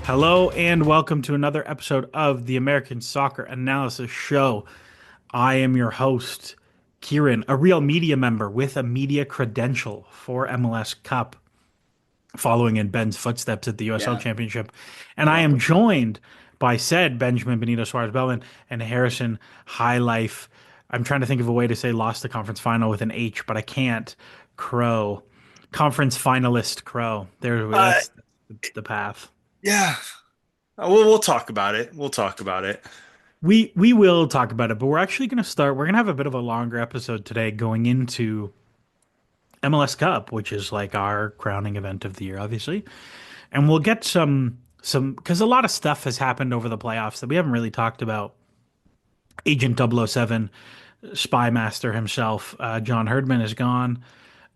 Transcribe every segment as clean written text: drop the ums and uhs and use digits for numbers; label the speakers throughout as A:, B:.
A: Hello and welcome to another episode of the American Soccer Analysis Show. I am your host, Kieran, a real media member with a media credential for MLS Cup, following in Ben's footsteps at the USL
B: Yeah,
A: Championship. And
B: you're
A: I am
B: welcome.
A: joined by said Benjamin Benito Suarez Bellman and Harrison High Life. I'm trying to think of a way to say lost the conference final with an H, but I can't. Crow. Conference finalist Crow.
B: Uh,
A: That's the path.
B: yeah. We'll talk about it. We'll talk about it.
A: We will talk about it, but we're actually going to start. We're going to have a bit of a longer episode today going into MLS Cup, which is like our crowning event of the year, obviously. And we'll get some because a lot of stuff has happened over the playoffs that we haven't really talked about. Agent 007, Spy Master himself, John Herdman is gone.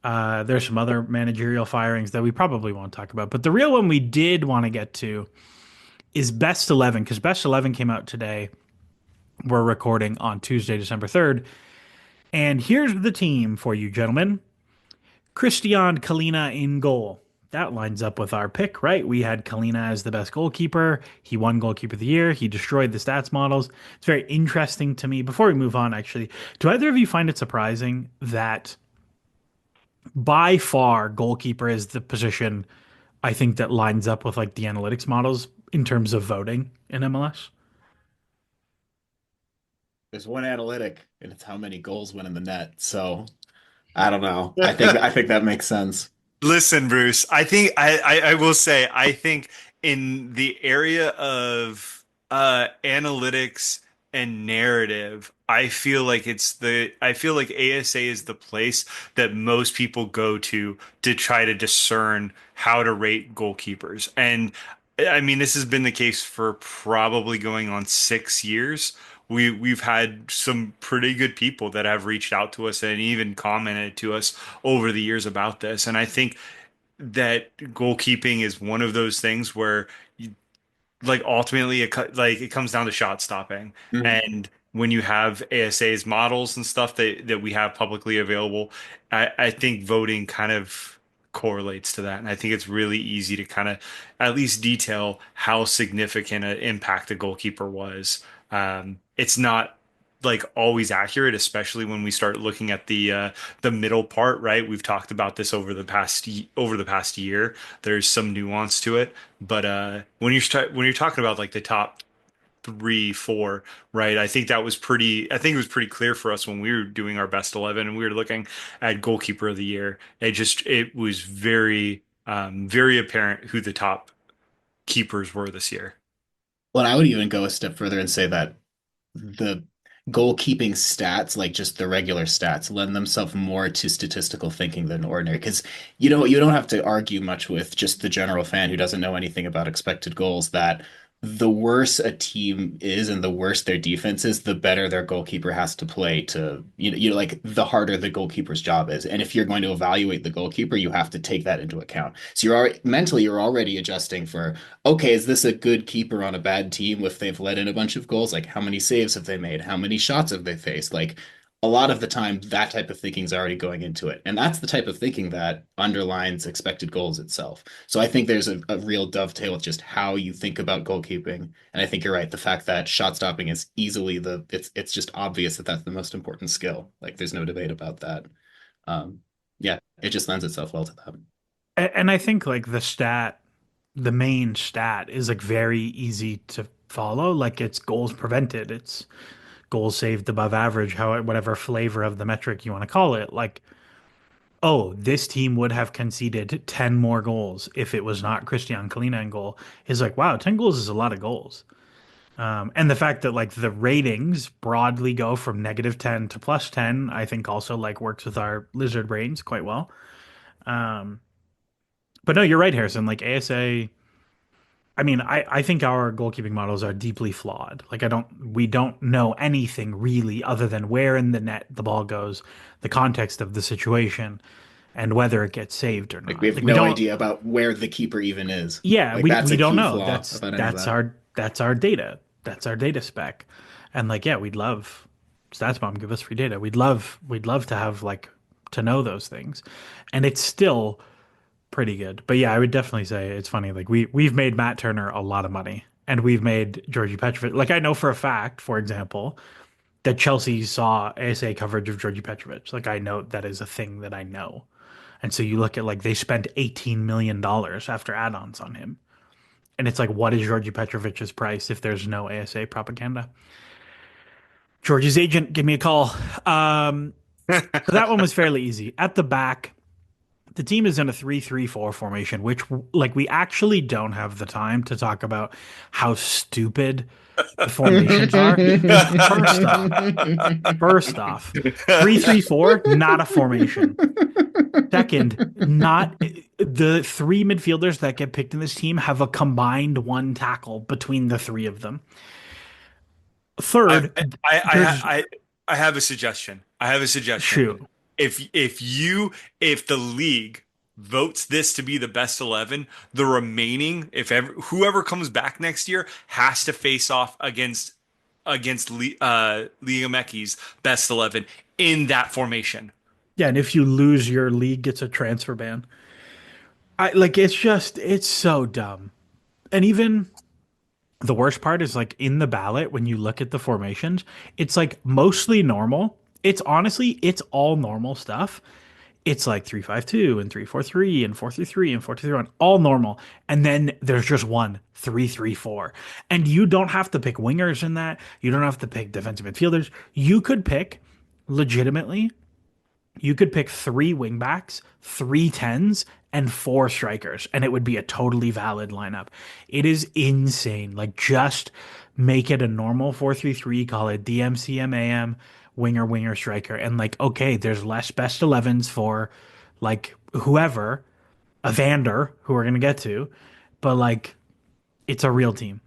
A: There's some other managerial firings that we probably won't talk about, but the real one we did want to get to is Best 11 because Best 11 came out today. We're recording on Tuesday, December 3rd. And here's the team for you, gentlemen. Christian Kalina in goal. That lines up with our pick, right? We had Kalina as the best goalkeeper. He won goalkeeper of the year. He destroyed the stats models. It's very interesting to me. Before we move on, actually, do either of you find it surprising that by far goalkeeper is the position I think that lines up with like the analytics models in terms of voting in MLS?
B: There's one analytic, and it's how many goals went in the net. So I don't know. I think that makes sense.
C: Listen, Bruce, I will say I think in the area of analytics and narrative, I feel like ASA is the place that most people go to try to discern how to rate goalkeepers. And I mean, this has been the case for probably going on 6 years. We've had some pretty good people that have reached out to us and even commented to us over the years about this. And I think that goalkeeping is one of those things where like ultimately it comes down to shot stopping.
B: Mhm.
C: And when you have ASA's models and stuff that we have publicly available, I think voting kind of correlates to that. And I think it's really easy to kind of at least detail how significant an impact the goalkeeper was. It's not like always accurate, especially when we start looking at the middle part, right? We've talked about this over the past year. There's some nuance to it, but when you're talking about like the top three, four, right? I think it was pretty clear for us when we were doing our best 11 and we were looking at goalkeeper of the year. It was very apparent who the top keepers were this year.
B: Well, I would even go a step further and say that the goalkeeping stats, like just the regular stats, lend themselves more to statistical thinking than ordinary. Because you don't have to argue much with just the general fan who doesn't know anything about expected goals that the worse a team is and the worse their defense is, the better their goalkeeper has to play to, like the harder the goalkeeper's job is. And if you're going to evaluate the goalkeeper, you have to take that into account. So you're already adjusting for, okay, is this a good keeper on a bad team if they've let in a bunch of goals? Like, how many saves have they made? How many shots have they faced? Like, a lot of the time, that type of thinking is already going into it. And that's the type of thinking that underlines expected goals itself. So I think there's a real dovetail with just how you think about goalkeeping. And I think you're right. The fact that shot stopping is easily it's just obvious that that's the most important skill. Like, there's no debate about that. Um, yeah, it just lends itself well to that.
A: And I think like the main stat is like very easy to follow. Like it's goals prevented, it's goals saved above average, how whatever flavor of the metric you want to call it. Like, oh, this team would have conceded 10 more goals if it was not Christian Kalina in goal. Is like, wow, 10 goals is a lot of goals. And the fact that like the ratings broadly go from -10 to +10, I think also like works with our lizard brains quite well. Um, but no, you're right, Harrison. Like ASA, I mean, I think our goalkeeping models are deeply flawed. Like we don't know anything really other than where in the net the ball goes, the context of the situation, and whether it gets saved or
B: Like we
A: not.
B: have
A: Like we
B: no
A: don't,
B: idea about where the keeper even is.
A: yeah,
B: Like that's
A: we
B: a
A: don't
B: key
A: know.
B: flaw about any of that.
A: That's our data. That's our data spec. And like, yeah, we'd love StatsBomb give us free data. We'd love to have like to know those things. And it's still pretty good. But yeah, I would definitely say it's funny. Like we've made Matt Turner a lot of money, and we've made Georgie Petrovic. Like I know for a fact, for example, that Chelsea saw ASA coverage of Georgie Petrovic. Like I know that is a thing that I know. And so you look at like they spent $18 million after add-ons on him. And it's like, what is Georgie Petrovic's price if there's no ASA propaganda? Georgie's agent, give me a call. Um, but that one was fairly easy. At the back, the team is in a 3-3-4 formation, which like we actually don't have the time to talk about how stupid the formations are. First off, first off, 3-3-4, not a formation. Second, not the three midfielders that get picked in this team have a combined one tackle between the three of them.
C: I
A: Third,
C: I I
A: there's
C: I I have a suggestion. I have a suggestion.
A: shoot.
C: If the league votes this to be the best 11, the remaining, if ever whoever comes back next year has to face off against Liga Meki's best 11 in that formation.
A: Yeah, and if you lose, your league gets a transfer ban. I like it's so dumb. And even the worst part is like in the ballot when you look at the formations, it's like mostly normal. It's honestly it's all normal stuff. It's like 3-5-2 and 3-4-3 and 4-3-3 and 4-2-3-1, all normal. And then there's just one 3-3-4. And you don't have to pick wingers in that. You don't have to pick defensive midfielders. You could pick legitimately you could pick three wingbacks, three tens, and four strikers, and it would be a totally valid lineup. It is insane. Like, just make it a normal 4-3-3, call it DMCMAM, winger, winger, striker. And, like, okay, there's less best 11s for, like, whoever, Evander, who we're going to get to, but, like, it's a real team.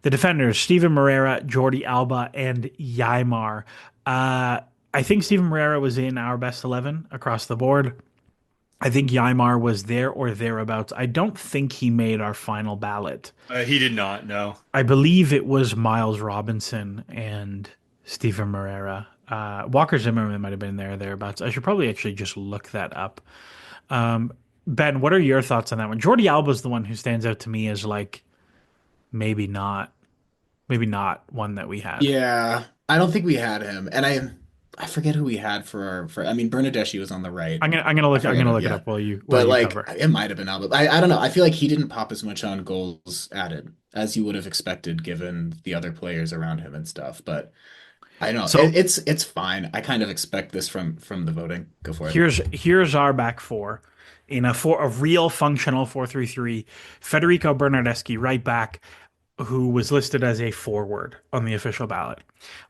A: The defenders, Steven Moreira, Jordi Alba, and Yaimar. Uh, I think Steven Moreira was in our best 11 across the board. I think Yaimar was there or thereabouts. I don't think he made our final ballot.
C: He did not, no.
A: I believe it was Miles Robinson and Steven Moreira. Walker Zimmerman might have been there or thereabouts. I should probably actually just look that up. Ben, what are your thoughts on that one? Jordi Alba is the one who stands out to me as like maybe not, maybe not one that we had.
B: Yeah, I don't think we had him, and I forget who we had for our for. I mean, Bernadeschi was on the right. I
A: I'm
B: forget
A: gonna
B: who.
A: look it
B: Yeah,
A: up while
B: but
A: you
B: like
A: cover.
B: it might have been Albert. I don't know. I feel like he didn't pop as much on goals added as you would have expected given the other players around him and stuff. But I don't know
A: So
B: it's fine. I kind of expect this from the voting. Go for it.
A: here's our back four in a real functional 4-3-3. Federico Bernardeschi right back, who was listed as a forward on the official ballot.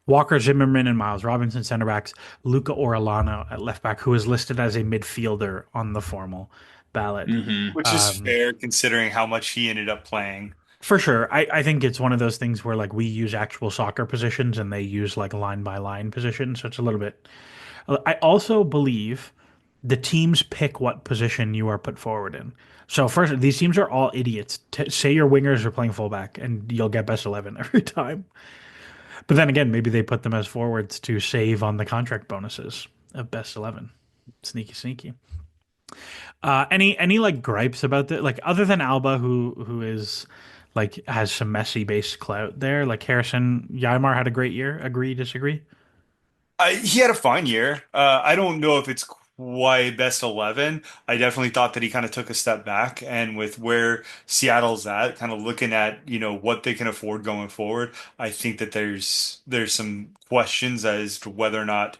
A: Walker Zimmerman and Miles Robinson center backs. Luca Orellano at left back, who is listed as a midfielder on the formal ballot.
B: Hmm.
C: Which is fair considering how much he ended up playing.
A: For sure. I think it's one of those things where like we use actual soccer positions and they use like line by line positions. So it's a little bit. I also believe the teams pick what position you are put forward in. So first, these teams are all idiots. Say your wingers are playing fullback and you'll get best 11 every time. But then again, maybe they put them as forwards to save on the contract bonuses of best 11. Sneaky, sneaky. Any like gripes about that? Like other than Alba, who is like has some messy base clout there. Like Harrison Ymar had a great year. Agree, disagree?
C: He had a fine year. I don't know if it's quite best 11. I definitely thought that he kind of took a step back, and with where Seattle's at, kind of looking at, what they can afford going forward, I think that there's some questions as to whether or not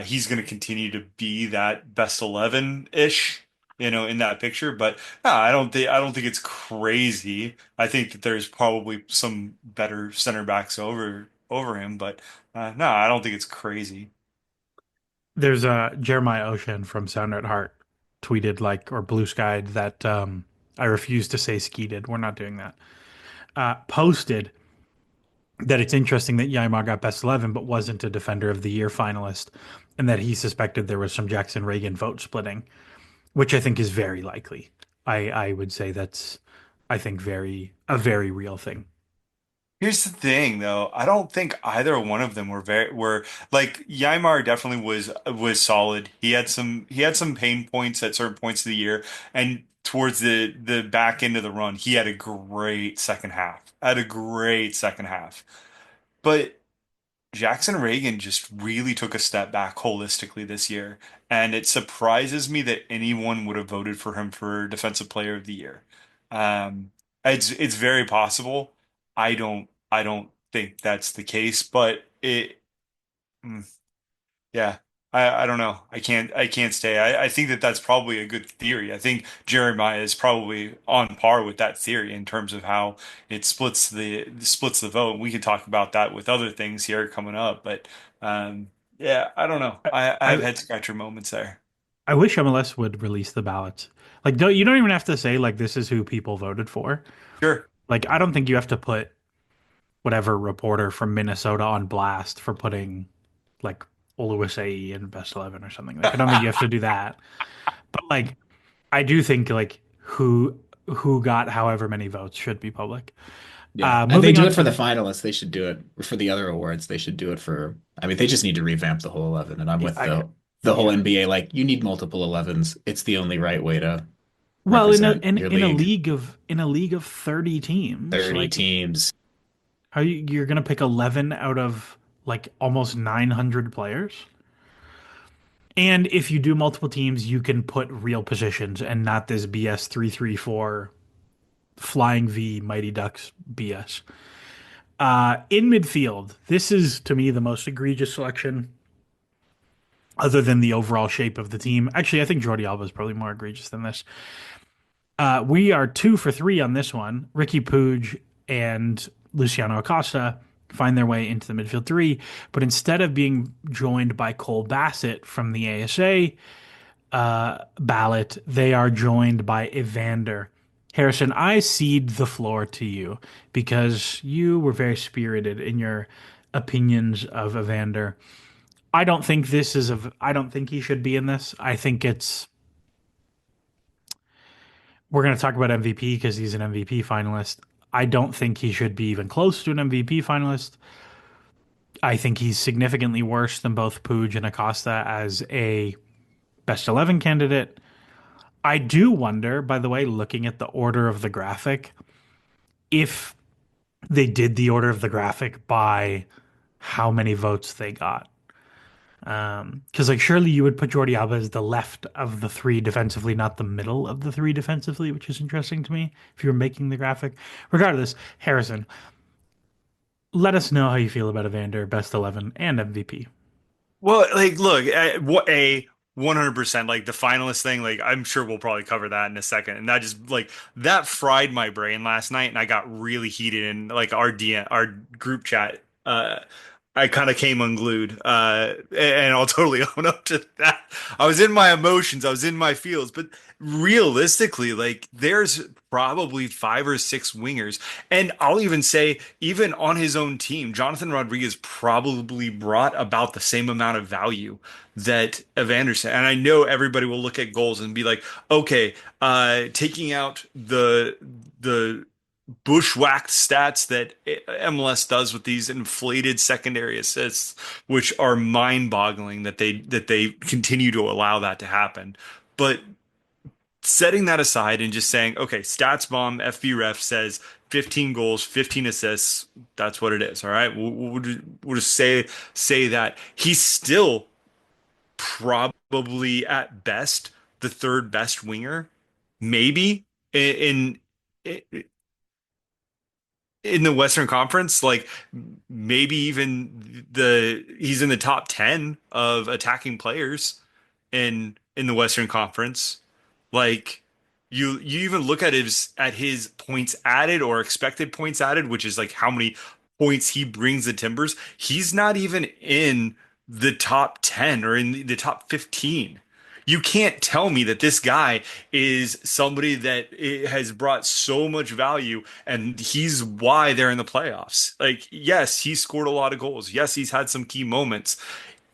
C: he's going to continue to be that best 11-ish, in that picture. But no, I don't think it's crazy. I think that there's probably some better center backs over him, but no, I don't think it's crazy.
A: There's Jeremiah Ocean from Sound at Heart tweeted like or blue skied that I refuse to say skeeted. We're not doing that. Posted that it's interesting that Yaimar got best 11 but wasn't a defender of the year finalist and that he suspected there was some Jackson Reagan vote splitting, which I think is very likely. I would say that's I think a very real thing.
C: Here's the thing, though. I don't think either one of them were like Ymar definitely was solid. He had some pain points at certain points of the year, and towards the back end of the run, he had a great second half. Had a great second half. But Jackson Reagan just really took a step back holistically this year, and it surprises me that anyone would have voted for him for Defensive Player of the Year. Um, it's very possible. I don't think that's the case, but mm, yeah, I don't know. I can't stay. I think that that's probably a good theory. I think Jeremiah is probably on par with that theory in terms of how it splits the vote. We could talk about that with other things here coming up, but yeah, I don't know.
A: I,
C: I have
A: I
C: head scratcher moments there.
A: I wish MLS would release the ballots. Like, don't you don't even have to say like this is who people voted for.
C: Sure.
A: Like, I don't think you have to put whatever reporter from Minnesota on blast for putting like Oluwaseyi in best 11 or something. Like, I don't think you have to do that. But like, I do think like who got however many votes should be public.
B: Yeah. And they
A: Moving
B: do
A: on
B: it for the
A: to
B: finalists. They should do it for the other awards. They should do it for, I mean, they just need to revamp the whole 11. And I'm with
A: I
B: the whole
A: yeah.
B: NBA. Like, you need multiple 11s. It's the only right way to
A: Well,
B: represent your
A: in a
B: league.
A: league of 30 teams,
B: 30
A: like
B: teams.
A: how you're gonna pick 11 out of like almost 900 players? And if you do multiple teams, you can put real positions and not this BS 3-3-4 Flying V Mighty Ducks BS. In midfield, this is to me the most egregious selection, other than the overall shape of the team. Actually, I think Jordi Alba is probably more egregious than this. We are 2 for 3 on this one. Riqui Puig and Luciano Acosta find their way into the midfield three, but instead of being joined by Cole Bassett from the ASA ballot, they are joined by Evander. Harrison, I cede the floor to you because you were very spirited in your opinions of Evander. I don't think he should be in this. I think it's we're going to talk about MVP because he's an MVP finalist. I don't think he should be even close to an MVP finalist. I think he's significantly worse than both Puig and Acosta as a best 11 candidate. I do wonder, by the way, looking at the order of the graphic, if they did the order of the graphic by how many votes they got. Because like surely you would put Jordi Alba as the left of the three defensively, not the middle of the three defensively, which is interesting to me if you were making the graphic. Regardless, Harrison, let us know how you feel about Evander, best 11 and MVP.
C: Well, like, look, what a 100% like the finalist thing. Like, I'm sure we'll probably cover that in a second. And that just like that fried my brain last night, and I got really heated in like our group chat. I kind of came unglued, and I'll totally own up to that. I was in my emotions, I was in my feels, but realistically, like, there's probably 5 or 6 wingers, and I'll even say, even on his own team, Jonathan Rodriguez probably brought about the same amount of value that Evander said. And I know everybody will look at goals and be like, okay, taking out the bushwhacked stats that MLS does with these inflated secondary assists, which are mind-boggling that they continue to allow that to happen. But setting that aside and just saying, okay, stats bomb FB ref says 15 goals, 15 assists. That's what it is. All right, we'll just say that he's still probably at best the third best winger, maybe in in the Western Conference, like maybe even the he's in the top 10 of attacking players in the Western Conference. Like you even look at his points added or expected points added, which is like how many points he brings the Timbers. He's not even in the top 10 or in the top 15. You can't tell me that this guy is somebody that has brought so much value and he's why they're in the playoffs. Like, yes, he scored a lot of goals. Yes, he's had some key moments.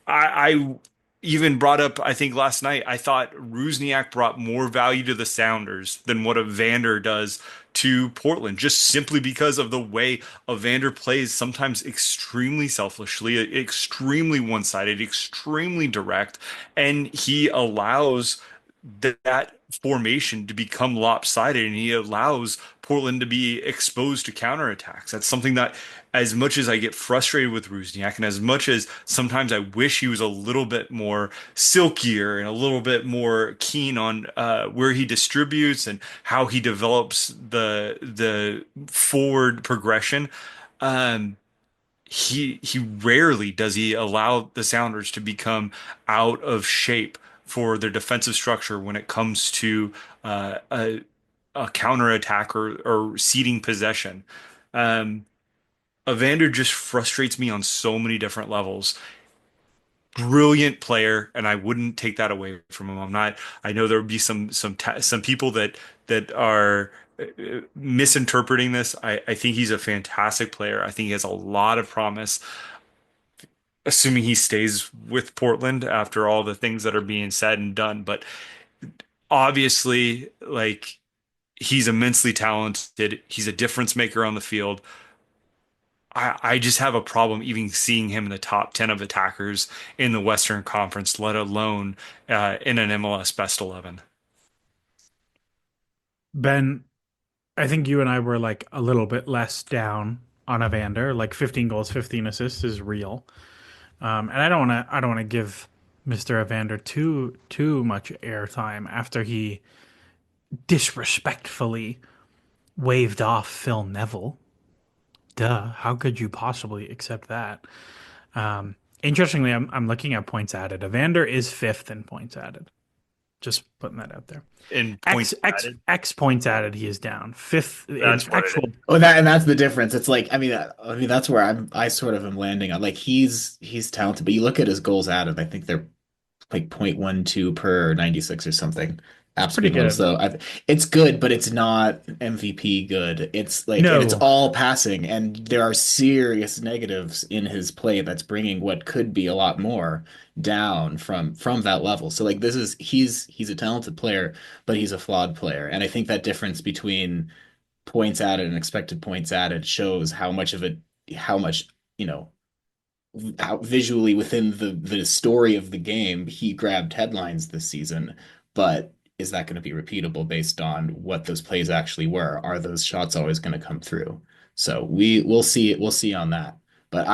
C: I even brought up, I think last night, I thought Rusniak brought more value to the Sounders than what Evander does to Portland, just simply because of the way Evander plays, sometimes extremely selfishly, extremely one-sided, extremely direct, and he allows that formation to become lopsided, and he allows Portland to be exposed to counterattacks. That's something that, as much as I get frustrated with Rusniak, and as much as sometimes I wish he was a little bit more silkier and a little bit more keen on where he distributes and how he develops the forward progression. Um, he rarely does he allow the Sounders to become out of shape for their defensive structure when it comes to a counterattack or ceding possession. Um, Evander just frustrates me on so many different levels. Brilliant player, and I wouldn't take that away from him. I know there would be some people that are misinterpreting this. I think he's a fantastic player. I think he has a lot of promise, assuming he stays with Portland after all the things that are being said and done. But obviously, like, he's immensely talented. He's a difference maker on the field. I just have a problem even seeing him in the top 10 of attackers in the Western Conference, let alone in an MLS best 11.
A: Ben, I think you and I were like a little bit less down on Evander. Like 15 goals, 15 assists is real. And I don't want to give Mr. Evander too much airtime after he disrespectfully waved off Phil Neville. Duh, how could you possibly accept that? Interestingly, I'm looking at points added. Evander is fifth in points added. Just putting that out there.
C: In
A: X
C: points
A: X
C: added,
A: X points added, he is down. Fifth in
C: that's what it
A: actual.
C: is.
B: Oh, and that's the difference. It's like, I mean, that's where I sort of am landing on. Like, he's talented, but you look at his goals added. I think they're like 0.12 per 96 or something.
A: It's pretty
B: Absolute little.
A: good.
B: So it's good, but it's not MVP good. It's like, and it's
A: No,
B: all passing, and there are serious negatives in his play that's bringing what could be a lot more down from that level. So like, this is he's a talented player, but he's a flawed player, and I think that difference between points added and expected points added shows how much of it, how much, you know, how visually within the story of the game he grabbed headlines this season, but is that going to be repeatable based on what those plays actually were? Are those shots always going to come through? So we'll see on that. But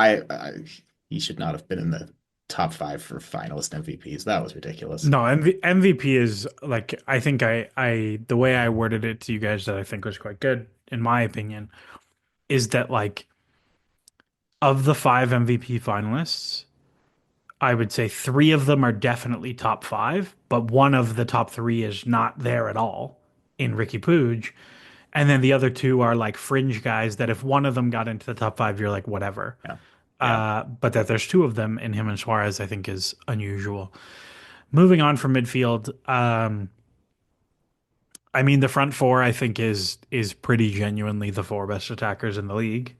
B: he should not have been in the top five for finalist MVPs. That was ridiculous.
A: no, MVP is like I think I the way I worded it to you guys that I think was quite good in my opinion is that like of the five MVP finalists, I would say three of them are definitely top five, but one of the top three is not there at all in Riqui Puig. And then the other two are like fringe guys that if one of them got into the top five, you're like, whatever.
B: Yeah. Yeah.
A: But that there's two of them in him and Suarez, I think is unusual. Moving on from midfield, I mean the front four I think is pretty genuinely the four best attackers in the league.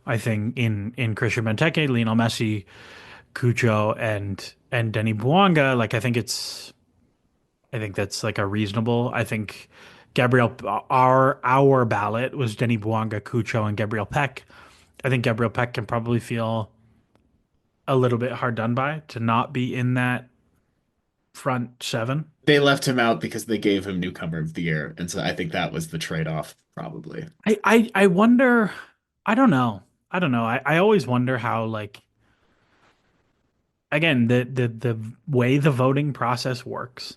A: I think in Christian Benteke, Lionel Messi, Cucho, and Denny Buanga, like I think that's like a reasonable. I think Gabriel our ballot was Denny Buanga, Cucho, and Gabriel Peck. I think Gabriel Peck can probably feel a little bit hard done by to not be in that front seven.
B: They left him out because they gave him newcomer of the year, and so I think that was the trade-off probably.
A: I wonder. I don't know. I don't know. I always wonder how like again the way the voting process works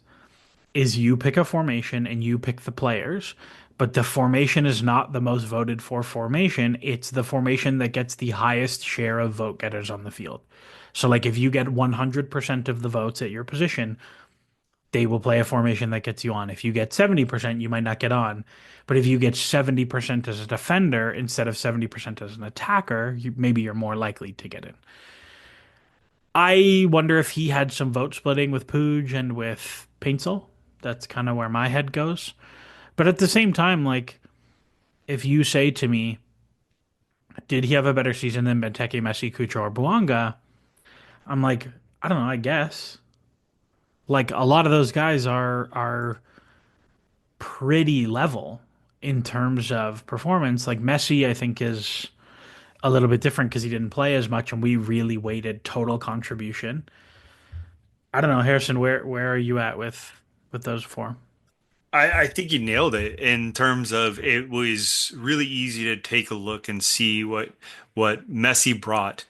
A: is you pick a formation and you pick the players, but the formation is not the most voted for formation. It's the formation that gets the highest share of vote getters on the field. So, like, if you get 100% of the votes at your position, they will play a formation that gets you on. If you get 70%, you might not get on. But if you get 70% as a defender instead of 70% as an attacker, maybe you're more likely to get in. I wonder if he had some vote splitting with Puig and with Paintsel. That's kind of where my head goes. But at the same time, like, if you say to me, did he have a better season than Benteke, Messi, Cucho, or Buanga? I'm like, I don't know, I guess. Like, a lot of those guys are pretty level in terms of performance. Like, Messi, I think, is a little bit different because he didn't play as much and we really weighted total contribution. I don't know, Harrison, where are you at with those four?
C: I think you nailed it in terms of it was really easy to take a look and see what Messi brought,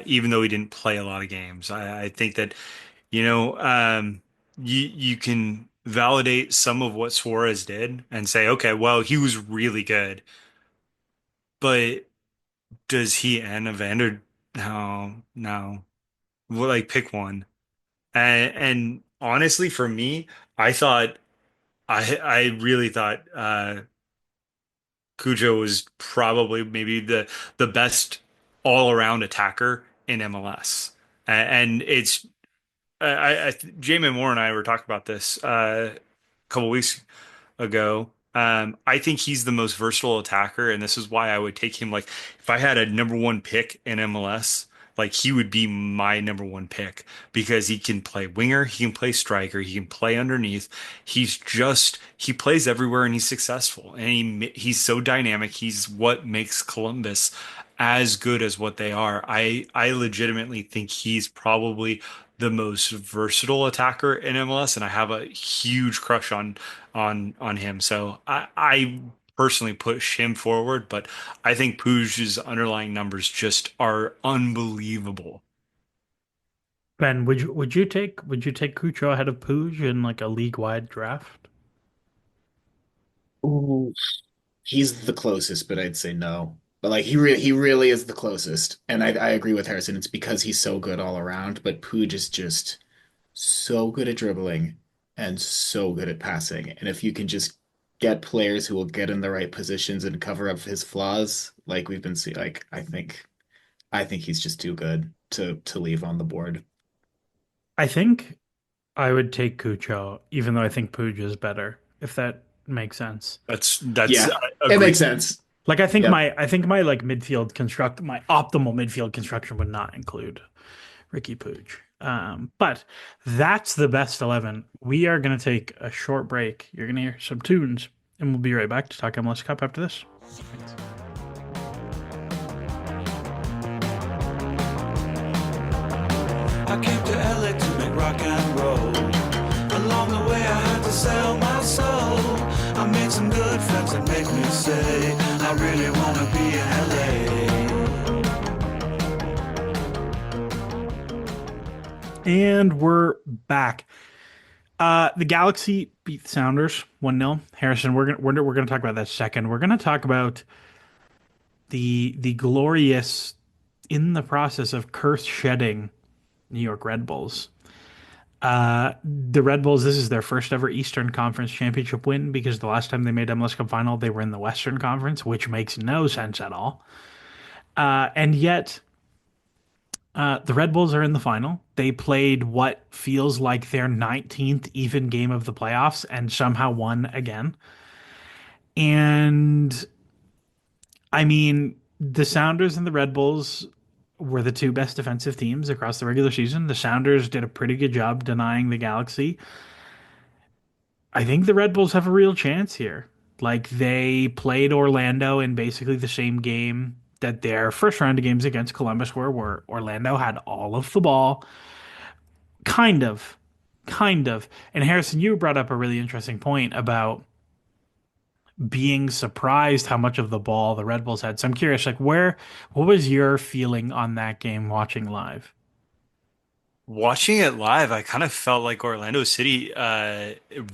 C: even though he didn't play a lot of games. I think that, you know, you can validate some of what Suarez did and say, okay, well, he was really good, but does he end Evander? No, no. Well, like pick one. And honestly, for me, I thought I really thought Cujo was probably maybe the best all around attacker in MLS. And it's Jamin Moore and I were talking about this a couple weeks ago. I think he's the most versatile attacker, and this is why I would take him. Like, if I had a number one pick in MLS, like he would be my number one pick because he can play winger, he can play striker, he can play underneath. He plays everywhere and he's successful, and he's so dynamic. He's what makes Columbus as good as what they are. I legitimately think he's probably the most versatile attacker in MLS, and I have a huge crush on him. So I personally push him forward, but I think Puig's underlying numbers just are unbelievable.
A: Ben, would you take Cucho ahead of Puig in like a league-wide draft?
B: Ooh. He's the closest, but I'd say no. But like he really is the closest. And I agree with Harrison. It's because he's so good all around, but Puig is just so good at dribbling and so good at passing. And if you can just get players who will get in the right positions and cover up his flaws, like we've been seeing, like I think he's just too good to leave on the board.
A: I think I would take Cucho, even though I think Puig is better, if that makes sense.
C: That's
B: Yeah,
C: I
B: it
C: agree.
B: makes sense.
A: Like
B: Yep.
A: I think my like my optimal midfield construction would not include Riqui Puig. But that's the best 11. We are going to take a short break. You're going to hear some tunes, and we'll be right back to talk MLS Cup after this. Thanks.
D: I came to LA to make rock and roll. Along the way, I had to sell my soul. I made some good friends that make me say, I really wanna be in
A: And we're back. The Galaxy beat the Sounders 1-0. Harrison, we're gonna talk about that second. We're gonna talk about the glorious in the process of curse shedding New York Red Bulls. The Red Bulls, this is their first ever Eastern Conference championship win because the last time they made MLS Cup final, they were in the Western Conference, which makes no sense at all. And yet, the Red Bulls are in the final. They played what feels like their 19th even game of the playoffs and somehow won again. And I mean, the Sounders and the Red Bulls were the two best defensive teams across the regular season. The Sounders did a pretty good job denying the Galaxy. I think the Red Bulls have a real chance here. Like they played Orlando in basically the same game that their first round of games against Columbus were, where Orlando had all of the ball. Kind of. Kind of. And Harrison, you brought up a really interesting point about being surprised how much of the ball the Red Bulls had. So I'm curious, like what was your feeling on that game watching live?
C: Watching it live, I kind of felt like Orlando City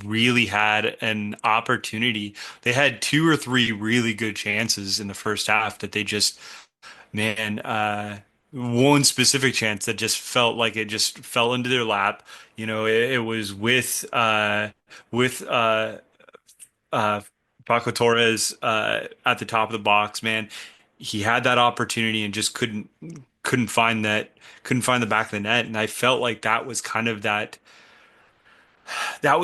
C: really had an opportunity. They had two or three really good chances in the first half that they just, man, one specific chance that just felt like it just fell into their lap. It was with uh Paco Torres at the top of the box, man. He had that opportunity and just couldn't find couldn't find the back of the net. And I felt like that was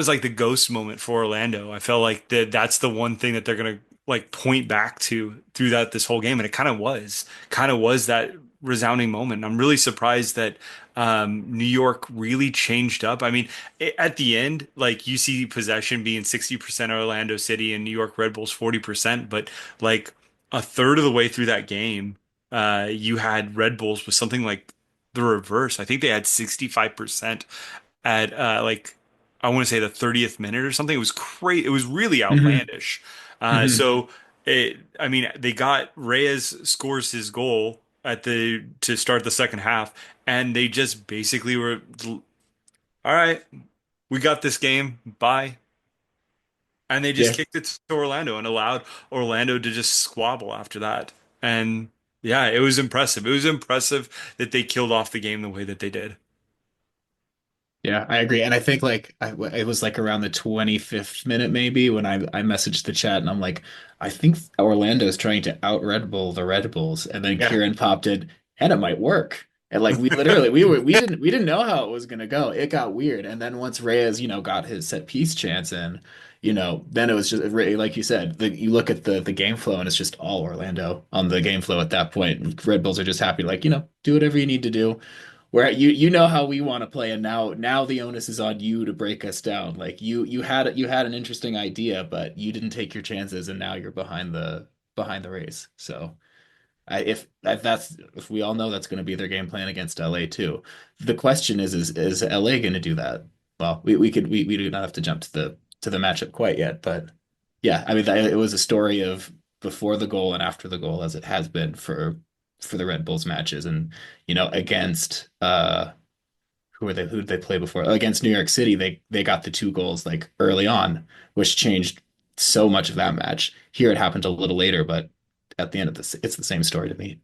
C: like the ghost moment for Orlando. I felt like that's the one thing that they're gonna like point back to through that this whole game, and it kind of was that resounding moment. And I'm really surprised that New York really changed up. I mean, at the end, like you see possession being 60% Orlando City and New York Red Bulls 40%, but like a third of the way through that game, you had Red Bulls with something like the reverse. I think they had 65% at like I want to say the 30th minute or something. It was crazy. It was really
B: Hmm.
C: outlandish.
B: Hmm.
C: So I mean, they got Reyes scores his goal at the to start the second half, and they just basically were, all right, we got this game. Bye. And they just
B: Yeah.
C: kicked it to Orlando and allowed Orlando to just squabble after that. And yeah, it was impressive. It was impressive that they killed off the game the way that they did.
B: Yeah, I agree. And I think like it was like around the 25th minute maybe when I messaged the chat and I'm like, I think Orlando's trying to out Red Bull the Red Bulls. And then
C: Yeah.
B: Kieran popped in, and it might work. And like we didn't know how it was gonna go. It got weird. And then once Reyes, got his set piece chance in, then it was just like you said, you look at the game flow and it's just all Orlando on the game flow at that point. Red Bulls are just happy, like, do whatever you need to do. Where you know how we want to play, and now the onus is on you to break us down. Like you had an interesting idea, but you didn't take your chances, and now you're behind the race. So if we all know that's going to be their game plan against LA too. The question is LA going to do that? Well, we do not have to jump to the matchup quite yet, but yeah, I mean it was a story of before the goal and after the goal as it has been for the Red Bulls matches, and against who did they play before? Against New York City, they got the two goals like early on, which changed so much of that match. Here it happened a little later, but at the end of this, it's the same story to me.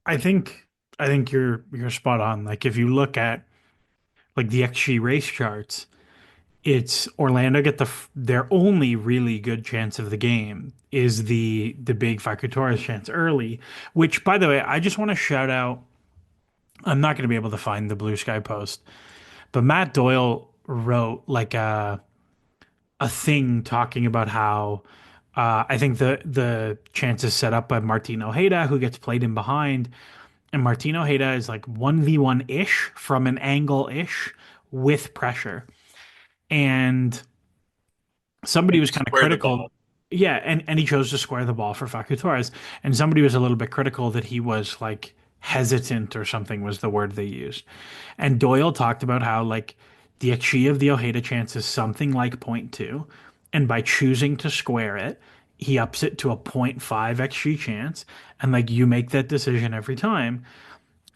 A: I think you're spot on. Like if you look at like the XG race charts, it's Orlando get their only really good chance of the game is the big Facu Torres chance early, which by the way, I just want to shout out. I'm not going to be able to find the Blue Sky post, but Matt Doyle wrote like a thing talking about how I think the chance is set up by Martin Ojeda, who gets played in behind, and Martin Ojeda is like 1v1 ish from an angle ish with pressure. And somebody
C: And
A: was
C: you
A: kind of
C: square the
A: critical.
C: ball.
A: Yeah, and he chose to square the ball for Facu Torres. And somebody was a little bit critical that he was like hesitant or something was the word they used. And Doyle talked about how like the XG of the Ojeda chance is something like zero point 0.2. And by choosing to square it, he ups it to a zero point 0.5 XG chance. And like you make that decision every time.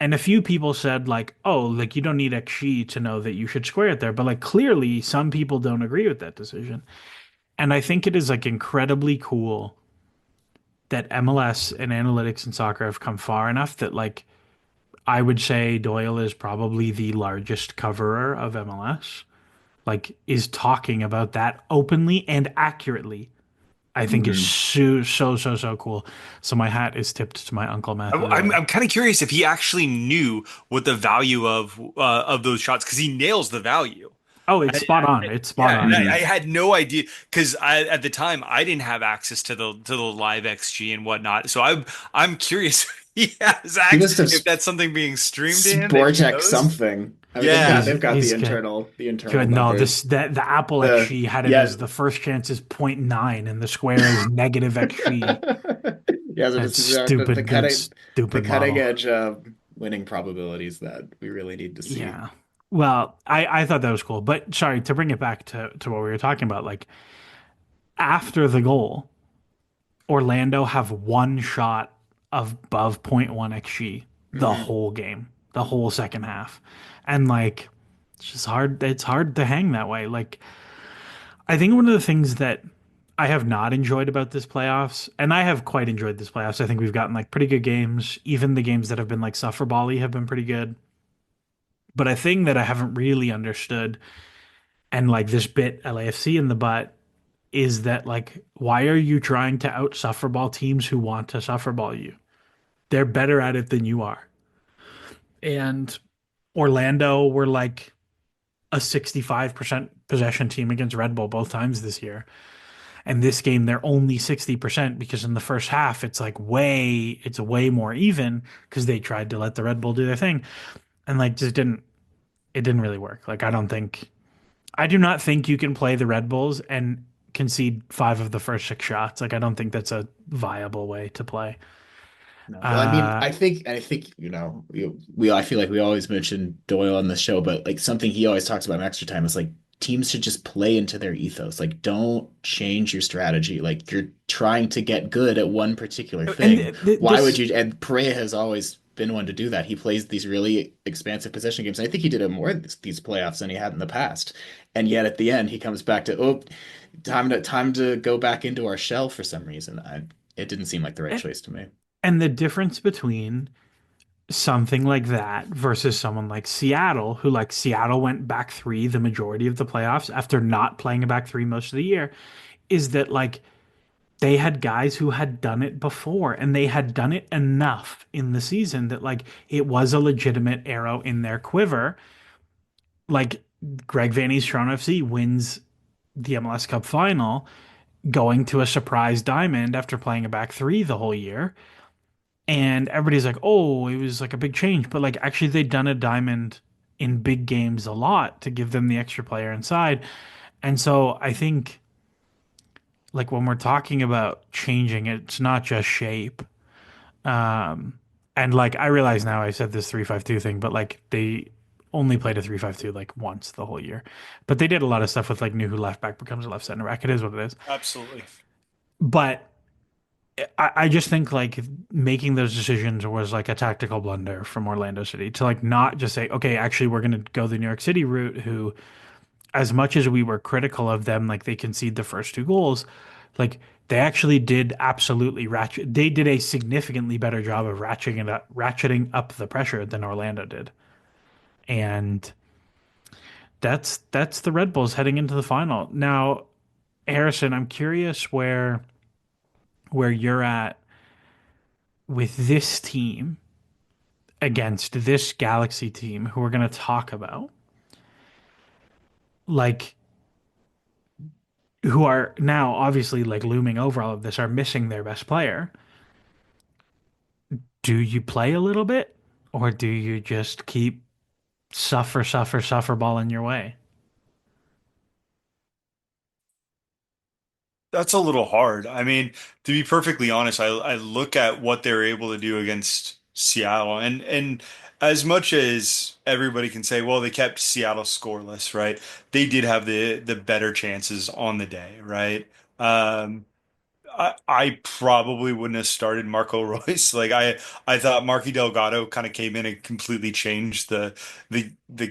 A: And a few people said like, oh, like you don't need XG to know that you should square it there. But like clearly some people don't agree with that decision. And I think it is like incredibly cool that MLS and analytics and soccer have come far enough that like I would say Doyle is probably the largest coverer of MLS, like is talking about that openly and accurately. I think is
B: Hmm.
A: so cool. So my hat is tipped to my uncle Matthew Doyle.
C: I'm kind of curious if he actually knew what the value of those shots because he nails the value.
A: Oh, it's spot on. It's spot
C: Yeah, and
A: on.
C: I
B: Hmm.
C: had no idea because I at the time I didn't have access to the live XG and whatnot. So I'm curious if he has
B: He
C: access
B: must have
C: if that's something being streamed to him that he
B: Sportech
C: knows.
B: something. I mean, they've got
C: Yeah.
B: they've got the
A: He's good.
B: internal
A: Good. No,
B: numbers.
A: this that the Apple
B: The
A: XG had it
B: Yeah.
A: as the first chance is zero point 0.9 and the square is negative XG.
B: Yeah, so
A: That
B: this is the
A: stupid, that
B: cutting the
A: stupid
B: cutting
A: model.
B: edge winning probabilities that we really need to see.
A: Yeah. Well, I thought that was cool. But sorry, to bring it back to what we were talking about, like after the goal, Orlando have one shot of above zero point 0.1 XG the
B: Hmm.
A: whole game, the whole second half. And like it's just hard it's hard to hang that way. Like I think one of the things that I have not enjoyed about this playoffs, and I have quite enjoyed this playoffs. I think we've gotten like pretty good games. Even the games that have been like suffer bally have been pretty good. But a thing that I haven't really understood, and like this bit LAFC in the butt, is that like why are you trying to out suffer ball teams who want to suffer ball you? They're better at it than you are. And Orlando were like a 65% possession team against Red Bull both times this year. And this game, they're only 60% because in the first half, it's way more even because they tried to let the Red Bull do their thing. And like, it didn't really work. Like, I do not think you can play the Red Bulls and concede five of the first six shots. Like, I don't think that's a viable way to play.
B: No, well, I mean,
A: Uh,
B: I think I feel like we always mention Doyle on the show, but like something he always talks about in extra time is like teams should just play into their ethos. Like, don't change your strategy. Like, you're trying to get good at one particular
A: And
B: thing. Why would
A: this
B: you? And Perea has always been one to do that. He plays these really expansive possession games. And I think he did it more these playoffs than he had in the past. And yet at the end, he comes back to, oh, time to go back into our shell for some reason. It didn't seem like the right
A: and,
B: choice to me.
A: and the difference between something like that versus someone like Seattle, who like Seattle went back three the majority of the playoffs after not playing a back three most of the year, is that like they had guys who had done it before and they had done it enough in the season that like it was a legitimate arrow in their quiver. Like Greg Vanney's Toronto FC wins the MLS Cup final going to a surprise diamond after playing a back three the whole year. And everybody's like, oh, it was like a big change. But like actually they'd done a diamond in big games a lot to give them the extra player inside. And so I think like when we're talking about changing, it's not just shape. Um, and like I realize now I said this 3-5-2 thing, but like they only played a 3-5-2 like once the whole year. But they did a lot of stuff with like new who left back becomes a left center back. It is what it is.
C: Absolutely.
A: But I just think like making those decisions was like a tactical blunder from Orlando City to like not just say, okay, actually we're gonna go the New York City route, who as much as we were critical of them, like they concede the first two goals, like they actually did absolutely ratchet. They did a significantly better job of ratcheting up the pressure than Orlando did, and that's the Red Bulls heading into the final. Now, Harrison, I'm curious where you're at with this team against this Galaxy team who we're going to talk about, like who are now obviously like looming over all of this, are missing their best player. Do you play a little bit or do you just keep suffer balling your way?
C: That's a little hard. I mean, to be perfectly honest, I look at what they were able to do against Seattle, and as much as everybody can say, well, they kept Seattle scoreless, right? They did have the better chances on the day, right? I probably wouldn't have started Marco Royce. I thought Marky Delgado kind of came in and completely changed the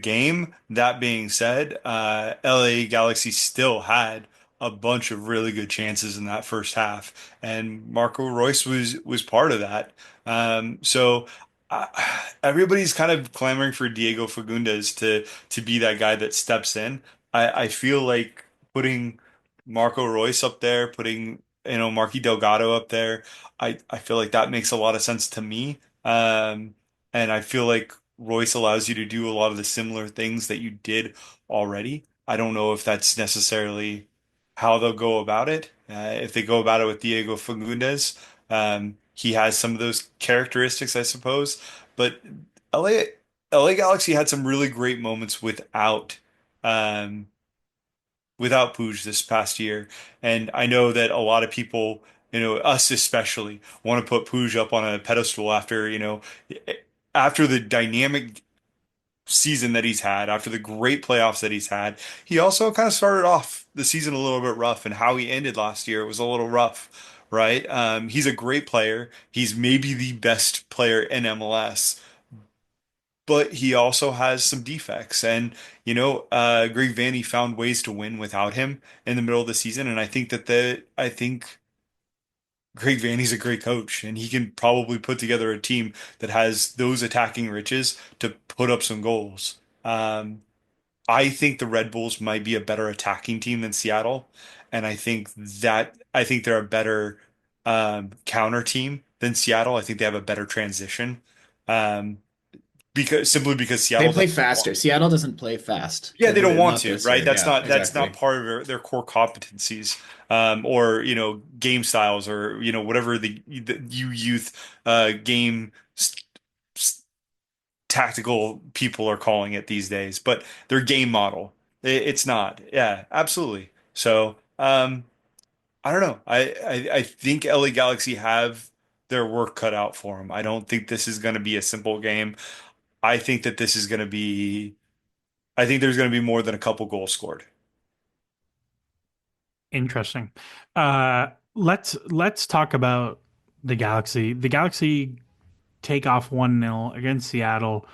C: game. That being said, LA Galaxy still had a bunch of really good chances in that first half, and Marco Royce was part of that. So uh, everybody's kind of clamoring for Diego Fagundes to be that guy that steps in. I feel like putting Marco Royce up there, putting Marky Delgado up there. I feel like that makes a lot of sense to me. And I feel like Royce allows you to do a lot of the similar things that you did already. I don't know if that's necessarily how they'll go about it. If they go about it with Diego Fagundes, he has some of those characteristics, I suppose. But LA, LA Galaxy had some really great moments um, without Puig this past year. And I know that a lot of people, us especially, want to put Puig up on a pedestal after the dynamic season that he's had, after the great playoffs that he's had. He also kind of started off the season a little bit rough, and how he ended last year was a little rough, right? He's a great player. He's maybe the best player in MLS, but he also has some defects. And Greg Vanney found ways to win without him in the middle of the season. And I think Greg Vanney's a great coach, and he can probably put together a team that has those attacking riches to put up some goals. I think the Red Bulls might be a better attacking team than Seattle, and I think they're a better counter team than Seattle. I think they have a better transition. Um, because
B: They
C: Seattle
B: play
C: doesn't want.
B: faster. Seattle doesn't play fast.
C: Yeah, they don't want
B: Not
C: to,
B: this
C: right?
B: year.
C: That's
B: Yeah,
C: not
B: exactly.
C: part of their core competencies, or game styles, or whatever the you youth game s- tactical people are calling it these days. But their game model, it's not. Yeah, absolutely. So I don't know. I think LA Galaxy have their work cut out for them. I don't think this is going to be a simple game. I think that this is going to be. I think there's going to be more than a couple goals scored.
A: Interesting. Let's talk about the Galaxy. The Galaxy take off 1-0 against Seattle.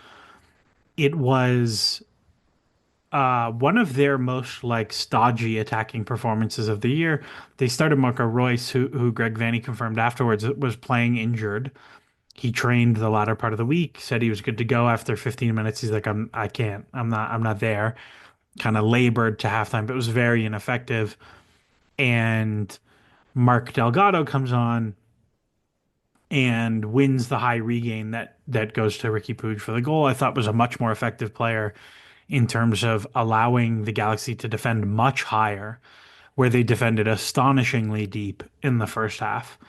A: It was one of their most like stodgy attacking performances of the year. They started Marco Royce, who Greg Vanney confirmed afterwards was playing injured. He trained the latter part of the week, said he was good to go after 15 minutes. He's like, I can't, I'm not there. Kind of labored to halftime, but it was very ineffective. And Mark Delgado comes on and wins the high regain that goes to Riqui Puig for the goal. I thought was a much more effective player in terms of allowing the Galaxy to defend much higher, where they defended astonishingly deep in the first half.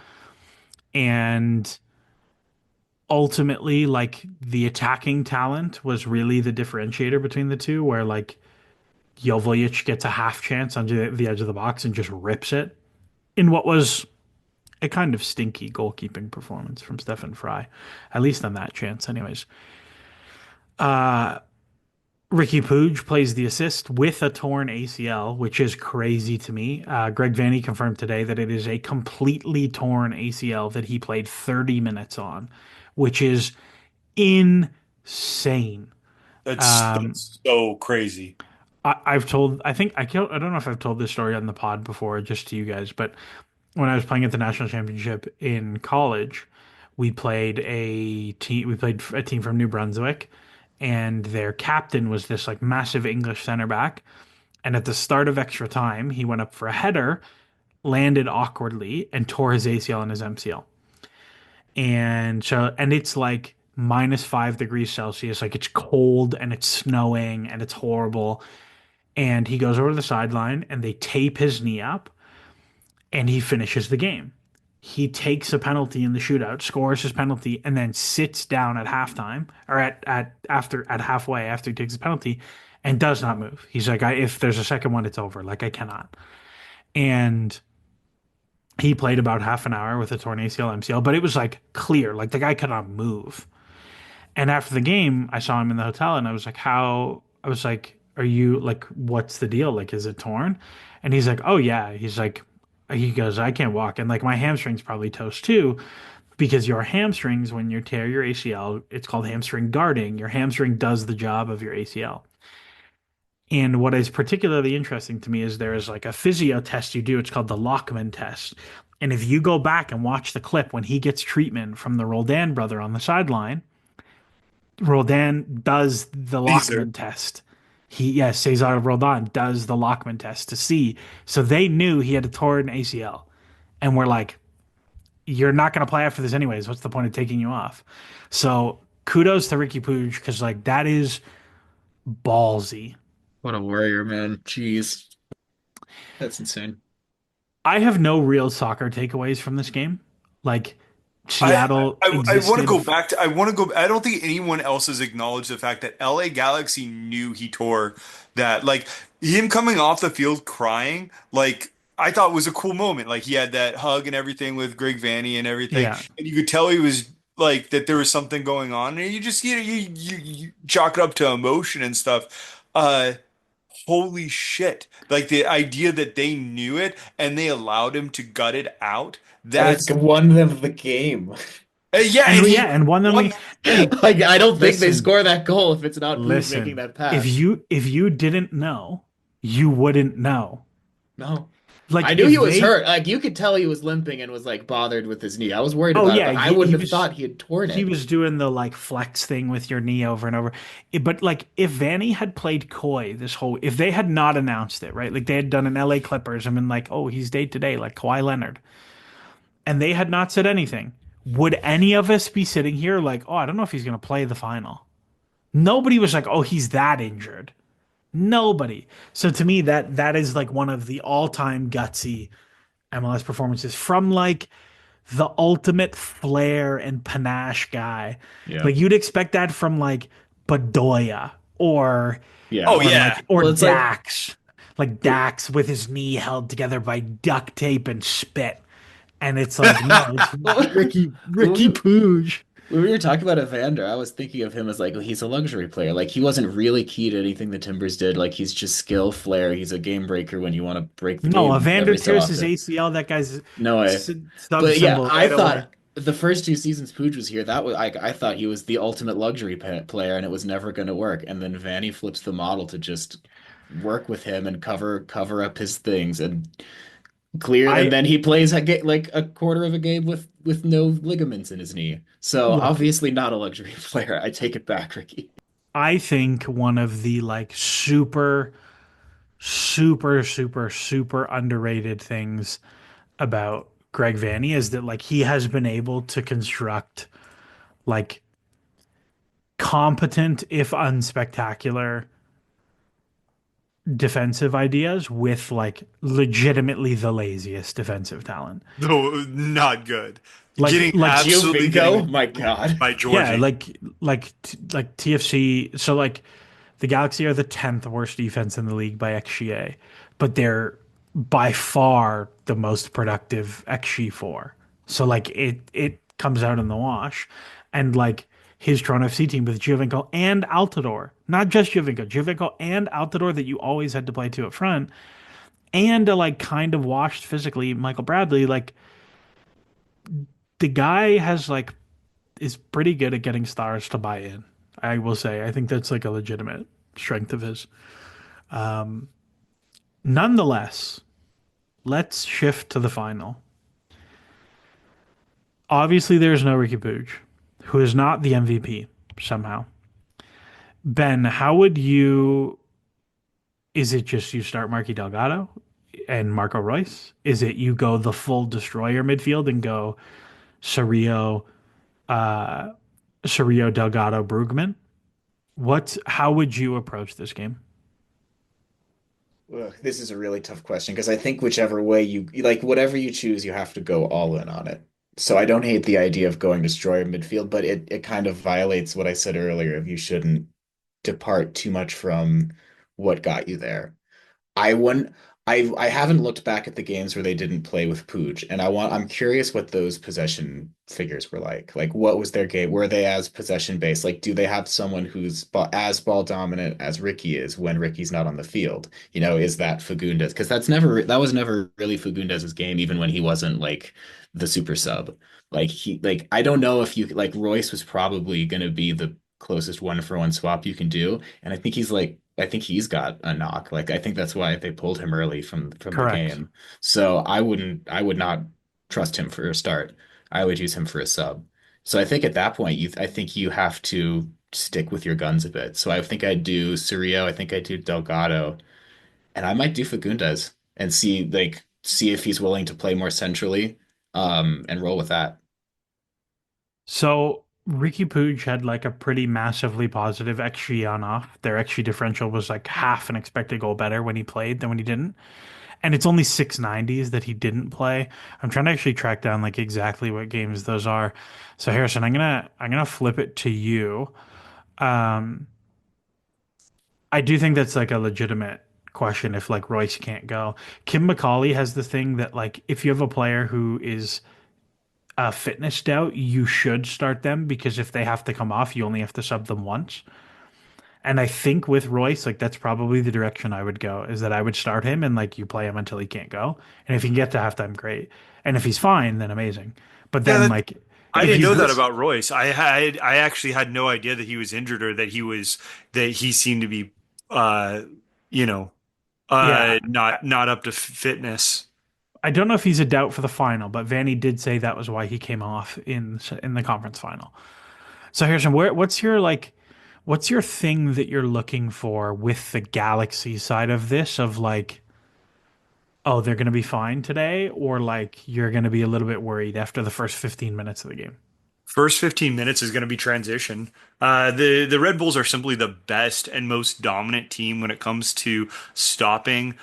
A: And ultimately, like the attacking talent was really the differentiator between the two, where like Jovovic gets a half chance on the edge of the box and just rips it in what was a kind of stinky goalkeeping performance from Stefan Fry, at least on that chance, anyways. Riqui Puig plays the assist with a torn ACL, which is crazy to me. Greg Vanney confirmed today that it is a completely torn ACL that he played 30 minutes on, which is insane.
C: That's so crazy.
A: I don't know if I've told this story on the pod before, just to you guys, but when I was playing at the national championship in college, we played a team from New Brunswick, and their captain was this like massive English center back. And at the start of extra time, he went up for a header, landed awkwardly, and tore his ACL and his MCL. And it's like -5 degrees Celsius, like it's cold and it's snowing and it's horrible. And he goes over to the sideline and they tape his knee up and he finishes the game. He takes a penalty in the shootout, scores his penalty, and then sits down at halftime or at halfway after he takes his penalty and does not move. He's like, if there's a second one, it's over. Like I cannot. And he played about half an hour with a torn ACL MCL, but it was like clear, like the guy could not move. And after the game, I saw him in the hotel and I was like, I was like, are you like, what's the deal? Like, is it torn? And he's like, oh yeah. He goes, I can't walk. And like my hamstring's probably toast too, because your hamstrings, when you tear your ACL, it's called hamstring guarding. Your hamstring does the job of your ACL. And what is particularly interesting to me is there is like a physio test you do. It's called the Lockman test. And if you go back and watch the clip when he gets treatment from the Roldan brother on the sideline, Roldan does the
C: Caesar.
A: Lockman test. Cesar Roldan does the Lockman test to see. So they knew he had a torn ACL. And we're like, you're not going to play after this anyways. What's the point of taking you off? So kudos to Riqui Puig because like that is ballsy.
B: What a warrior, man. Jeez. That's insane.
A: I have no real soccer takeaways from this game. Like
C: I
A: Seattle
C: I want to
A: existed.
C: go back to I want to go I don't think anyone else has acknowledged the fact that LA Galaxy knew he tore that. Like him coming off the field crying, like I thought was a cool moment. Like he had that hug and everything with Greg Vanney and everything.
A: Yeah.
C: And you could tell he was like that there was something going on. And you just you chalk it up to emotion and stuff. Holy shit. Like the idea that they knew it and they allowed him to gut it out.
B: And it
C: That's
B: won them the game.
C: yeah,
A: And
C: and
A: yeah, and one then
C: won
A: we hey,
B: Like, I don't think they
A: listen,
B: score that goal if it's not Puig making
A: listen.
B: that pass.
A: If you didn't know, you wouldn't know.
B: No. I
A: Like
B: knew
A: if
B: he was
A: they
B: hurt. Like, you could tell he was limping and was like bothered with his knee. I was worried
A: Oh
B: about it,
A: yeah,
B: but I
A: he
B: wouldn't have
A: was
B: thought he had torn
A: he
B: it.
A: was doing the like flex thing with your knee over and over. But like if Vanny had played coy if they had not announced it, right? Like they had done an LA Clippers and been like, "Oh, he's day to day like Kawhi Leonard." And they had not said anything. Would any of us be sitting here like, "Oh, I don't know if he's going to play the final." Nobody was like, "Oh, he's that injured." Nobody. So to me that is like one of the all-time gutsy MLS performances from like the ultimate flair and panache guy.
B: Yeah.
A: Like you'd expect that from like Bedoya or
B: Yeah.
C: Oh
A: or
C: yeah.
A: like or
B: Well, it's like
A: Dax. Like Dax with his knee held together by duct tape and spit. And it's like, no, it's
B: well,
A: Ricky Puig.
B: When we were talking about Evander, I was thinking of him as like he's a luxury player. Like he wasn't really key to anything the Timbers did. Like he's just skill, flair. He's a game breaker when you want to break the
A: No,
B: game
A: Evander
B: every so
A: tears his
B: often.
A: ACL. That guy's
B: No way.
A: sub
B: But yeah,
A: symbol
B: I
A: right away.
B: thought the first two seasons Puig was here, that was I thought he was the ultimate luxury player, and it was never going to work. And then Vanny flips the model to just work with him and cover up his things and clear. And
A: I
B: then he plays like a quarter of a game with no ligaments in his knee. So
A: look.
B: obviously not a luxury player. I take it back, Ricky.
A: I think one of the like super underrated things about Greg Vanney is that like he has been able to construct like competent, if unspectacular, defensive ideas with like legitimately the laziest defensive talent.
C: No, not good.
A: Like
C: Getting
A: like
C: absolutely
B: Giovinco,
C: getting
B: my God.
C: by
A: yeah,
C: Georgie.
A: like TFC. So like the Galaxy are the 10th worst defense in the league by XGA, but they're by far the most productive XG4. So like it comes out in the wash. And like his Toronto FC team with Giovinco and Altidore, not just Giovinco and Altidore that you always had to play two up front, and a like kind of washed physically Michael Bradley, like the guy has like is pretty good at getting stars to buy in. I will say. I think that's like a legitimate strength of his. Nonetheless, let's shift to the final. Obviously, there's no Riqui Puig, who is not the MVP somehow. Ben, how would you? Is it just you start Marky Delgado and Marco Royce? Is it you go the full destroyer midfield and go Cerrillo, uh, Cerrillo, Delgado, Brugman? How would you approach this game?
B: Ugh, this is a really tough question because I think whichever way like, whatever you choose, you have to go all in on it. So I don't hate the idea of going destroyer midfield, but it kind of violates what I said earlier of you shouldn't depart too much from what got you there. I wouldn't. I haven't looked back at the games where they didn't play with Puig, and I'm curious what those possession figures were like. Like, what was their game? Were they as possession based? Like, do they have someone who's as ball dominant as Ricky is when Ricky's not on the field? Is that Fagundes? Because that was never really Fagundes's game, even when he wasn't like the super sub. Like I don't know if you like Royce was probably going to be the closest one for one swap you can do, and I think he's got a knock. Like I think that's why they pulled him early from the
A: Correct.
B: game. So I would not trust him for a start. I would use him for a sub. So I think at that point I think you have to stick with your guns a bit. So I think I'd do Cirio, I think I'd do Delgado, and I might do Fagundes and see if he's willing to play more centrally, and roll with that.
A: So Ricky Puig had like a pretty massively positive XG on off. Their XG differential was like half an expected goal better when he played than when he didn't. And it's only 690s that he didn't play. I'm trying to actually track down like exactly what games those are. So Harrison, I'm gonna flip it to you. Um, I do think that's like a legitimate question if like Royce can't go. Kim McCauley has the thing that like if you have a player who is a fitness doubt, you should start them because if they have to come off, you only have to sub them once. And I think with Royce, like that's probably the direction I would go is that I would start him and like you play him until he can't go. And if he can get to halftime, great. And if he's fine, then amazing. But
C: Yeah,
A: then like
C: I
A: if
C: didn't know
A: he's
C: that about Royce. I actually had no idea that he was injured or that he seemed to be uh you know
A: yeah,
C: not up to fitness.
A: I don't know if he's a doubt for the final, but Vanny did say that was why he came off in the conference final. So Harrison, what's your thing that you're looking for with the Galaxy side of this of like, oh, they're going to be fine today, or like you're going to be a little bit worried after the first 15 minutes of the game?
C: First 15 minutes is going to be transition. The Red Bulls are simply the best and most dominant team when it comes to stopping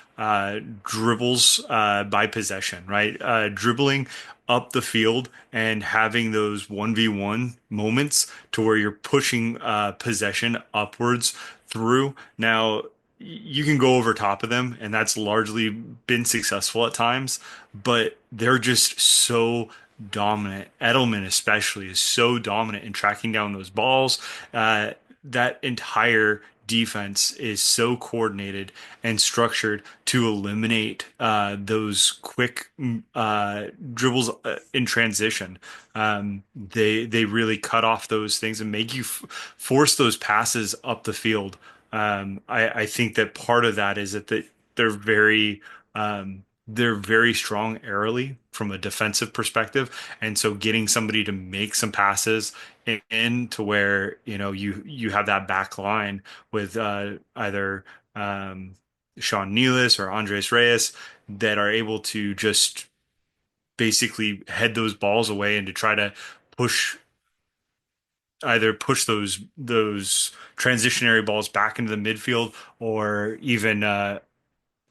C: dribbles by possession, right? Dribbling up the field and having those 1v1 moments to where you're pushing possession upwards through. Now, you can go over top of them, and that's largely been successful at times, but they're just so dominant. Edelman especially is so dominant in tracking down those balls. That entire defense is so coordinated and structured to eliminate those quick dribbles in transition. They really cut off those things and make you force those passes up the field. I think that part of that is that they're very they're very strong aerially from a defensive perspective, and so getting somebody to make some passes in to where you have that back line with either Sean Nealis or Andres Reyes that are able to just basically head those balls away and to try to push either push those transitionary balls back into the midfield or even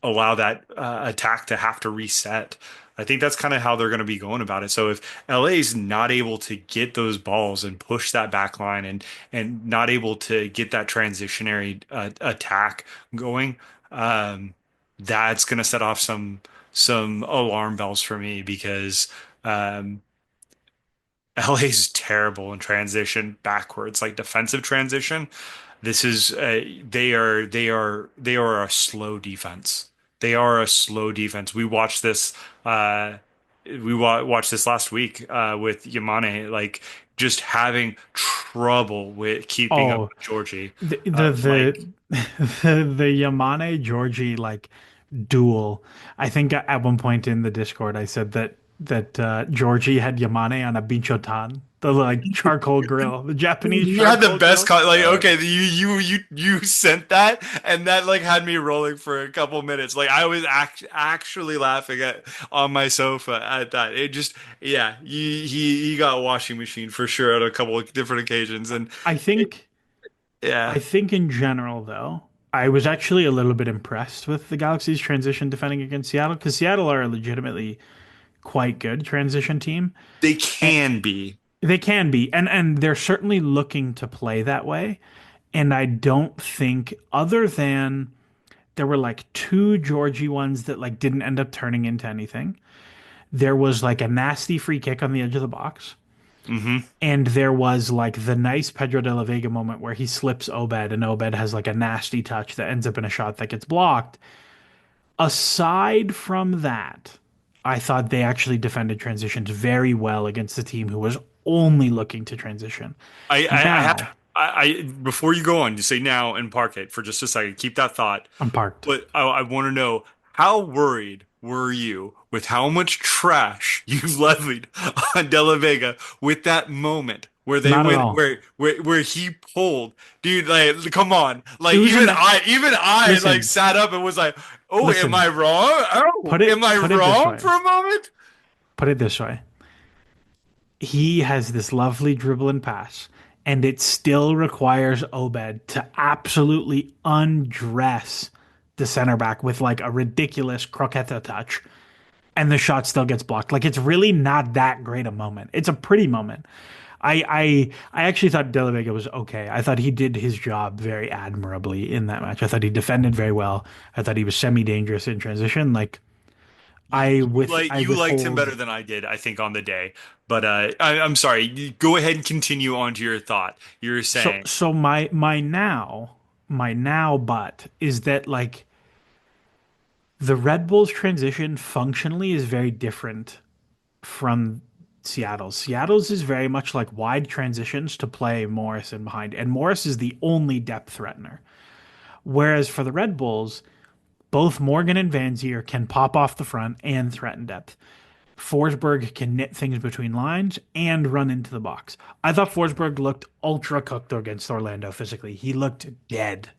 C: allow that attack to have to reset. I think that's kind of how they're going to be going about it. So if LA's not able to get those balls and push that back line and not able to get that transitionary attack going, that's going to set off some alarm bells for me because LA's terrible in transition backwards, like defensive transition. This is they are a slow defense. They are a slow defense. We watched this last week with Yamane, like just having trouble with keeping up
A: Oh,
C: with Georgie.
A: the
C: Like
A: the Yamane Georgie like duel. I think at one point in the Discord I said that Georgie had Yamane on a bichotan, the like charcoal grill, the Japanese
C: you had the
A: charcoal
C: best
A: grill.
C: like okay, you sent that and that like had me rolling for a couple minutes. Like I was actually laughing at on my sofa at that. It just yeah, he got a washing machine for sure on a couple of different occasions and
A: I
C: it,
A: think I
C: yeah.
A: think in general though, I was actually a little bit impressed with the Galaxy's transition defending against Seattle because Seattle are a legitimately quite good transition team.
C: They
A: And
C: can be.
A: they can be, and they're certainly looking to play that way. And I don't think, other than there were like two Georgie ones that like didn't end up turning into anything. There was like a nasty free kick on the edge of the box.
C: Hmm.
A: And there was like the nice Pedro de la Vega moment where he slips Obed and Obed has like a nasty touch that ends up in a shot that gets blocked. Aside from that, I thought they actually defended transitions very well against the team who was only looking to transition.
C: I have
A: Now,
C: I before you go on, you say now and park it for just a second. Keep that thought.
A: I'm parked.
C: But I want to know how worried were you with how much trash you levied on De La Vega with that moment where they
A: Not at
C: went
A: all.
C: where he pulled, dude, like come on,
A: It
C: like
A: was
C: even
A: an
C: I like
A: listen,
C: sat up and was like, oh, am
A: listen.
C: I wrong? Oh, am I
A: Put it this
C: wrong
A: way.
C: for a moment?
A: Put it this way. He has this lovely dribble and pass, and it still requires Obed to absolutely undress the center back with like a ridiculous croqueta touch, and the shot still gets blocked. Like it's really not that great a moment. It's a pretty moment. I actually thought De La Vega was okay. I thought he did his job very admirably in that match. I thought he defended very well. I thought he was semi-dangerous in transition. Like I
C: You liked him better
A: withhold.
C: than I did, I think, on the day. But I'm sorry. Go ahead and continue on to your thought. You were
A: So
C: saying.
A: so my now but is that like the Red Bulls transition functionally is very different from Seattle's. Seattle's is very much like wide transitions to play Morris in behind, and Morris is the only depth threatener. Whereas for the Red Bulls, both Morgan and Vanzier can pop off the front and threaten depth. Forsberg can knit things between lines and run into the box. I thought Forsberg looked ultra cooked against Orlando physically. He looked dead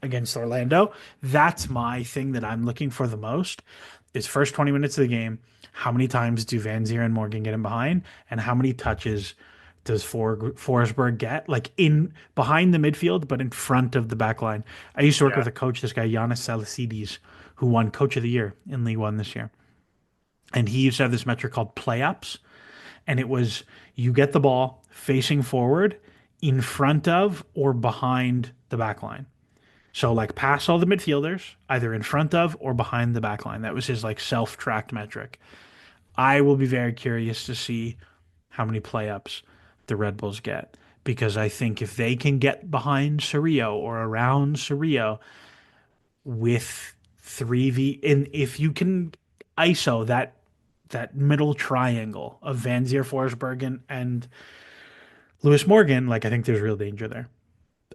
A: against Orlando. That's my thing that I'm looking for the most is first 20 minutes of the game. How many times do Van Zier and Morgan get in behind? And how many touches does Forsberg get? Like in behind the midfield, but in front of the back line. I used to work
C: Yeah.
A: with a coach, this guy, Giannis Salicides, who won Coach of the Year in League One this year. And he used to have this metric called play ups. And it was you get the ball facing forward in front of or behind the back line. So like pass all the midfielders either in front of or behind the back line. That was his like self-tracked metric. I will be very curious to see how many play-ups the Red Bulls get because I think if they can get behind Cerrillo or around Cerrillo with 3v and if you can ISO that middle triangle of Van Zier, Forsberg, and Lewis Morgan, like I think there's real danger there.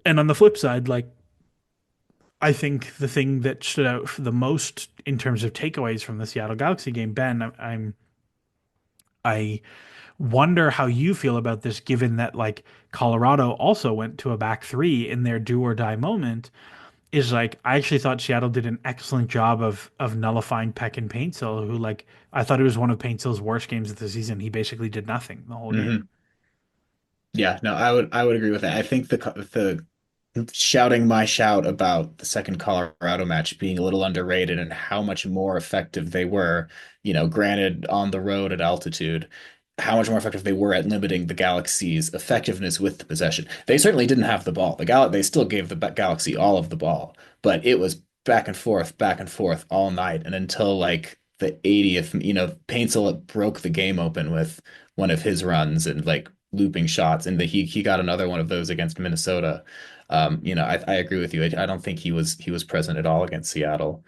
A: And on the flip side, like I think the thing that stood out the most in terms of takeaways from the Seattle Galaxy game, Ben, I wonder how you feel about this, given that like Colorado also went to a back three in their do or die moment. Is like I actually thought Seattle did an excellent job of nullifying Peck and Paintsill, who like I thought it was one of Paintsill's worst games of the season. He basically did nothing the whole game.
B: Hmm. Yeah, no, I would agree with that. I think the shouting my shout about the second Colorado match being a little underrated and how much more effective they were, granted on the road at altitude, how much more effective they were at limiting the Galaxy's effectiveness with the possession. They certainly didn't have the ball. They still gave the Galaxy all of the ball, but it was back and forth all night and until like the 80th, Paintsell broke the game open with one of his runs and like looping shots, and he got another one of those against Minnesota. I agree with you. I don't think he was present at all against Seattle.